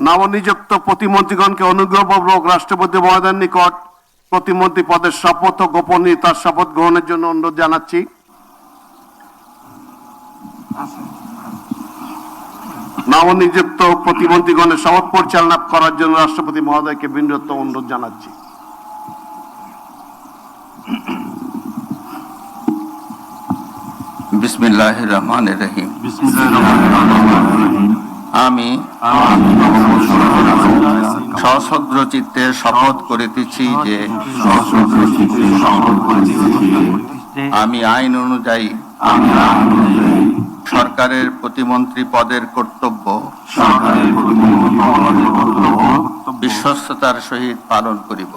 নবনিযুক্ত প্রতিমন্ত্রীগণকে অনুগ্রহপূর্বক রাষ্ট্রপতি মহোদয়ের নিকট প্রতিমন্ত্রী পদের শপথ ও গোপনীয়তার শপথ গ্রহণের জন্য অনুরোধ জানাচ্ছি। নবনিযুক্ত প্রতিমন্ত্রীগণের শপথ পরিচালনা করার জন্য রাষ্ট্রপতি মহোদয়কে বিনীত অনুরোধ জানাচ্ছি। বিসমিল্লাহির রহমানির রহিম। আমি সশ্রদ্ধ চিত্তে শপথ করিতেছি যে আমি আইন অনুযায়ী সরকারের প্রতিমন্ত্রী পদের কর্তব্য বিশ্বস্ততার সহিত পালন করিব।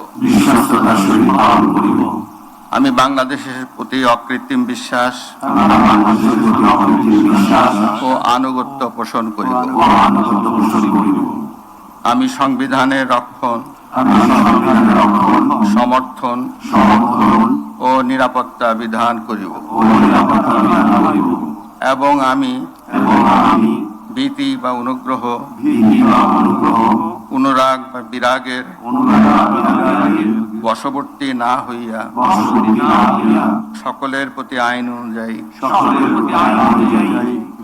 আমি বাংলাদেশের প্রতি অকৃত্রিম বিশ্বাস ও আনুগত্য পোষণ করিব। আমি সংবিধানের রক্ষণ, সমর্থন ও নিরাপত্তা বিধান করিব এবং আমি ভীতি বা অনুগ্রহ, অনুরাগ বা বিরাগের বশবর্তী না হইয়া সকলের প্রতি আইন অনুযায়ী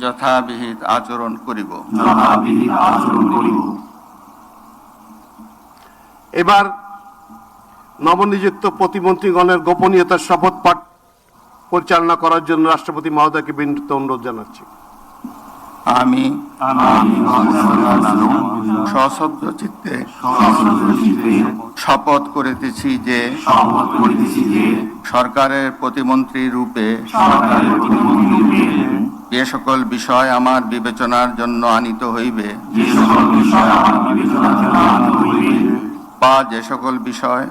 যথাবিহিত আচরণ করিব। এবার নবনিযুক্ত প্রতিমন্ত্রীগণের গোপনীয়তার শপথ পাঠ পরিচালনা করার জন্য রাষ্ট্রপতি মহোদয়কে বিনীত অনুরোধ জানাচ্ছি। আমি সশ্রদ্ধ চিত্তে শপথ করিতেছি যে সরকারের প্রতিমন্ত্রী রূপে যে সকল বিষয় আমার বিবেচনার জন্য আনিত হইবে বা যে সকল বিষয়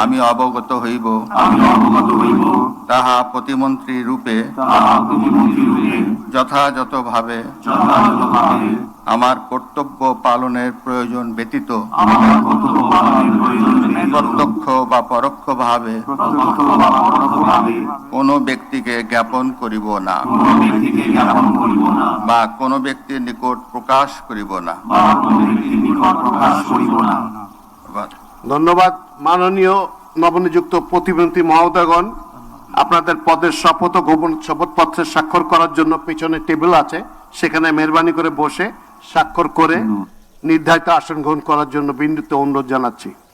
আমি অবগত হইব তাহা প্রতিমন্ত্রী রূপে যথাযথভাবে আমার কর্তব্য পালনের প্রয়োজন ব্যতীত প্রত্যক্ষ বা পরোক্ষভাবে কোনো ব্যক্তিকে জ্ঞাপন করিব না বা কোনো ব্যক্তির নিকট প্রকাশ করিব না। ধন্যবাদ। মাননীয় নবনিযুক্ত প্রতিমন্ত্রী মহোদয়গণ, আপনাদের পদের শপথ ও গোপন শপথপত্রে স্বাক্ষর করার জন্য পেছনে টেবিল আছে, সেখানে মেহরবানি করে বসে স্বাক্ষর করে নির্ধারিত আসন গ্রহণ করার জন্য বিনীত অনুরোধ জানাচ্ছি।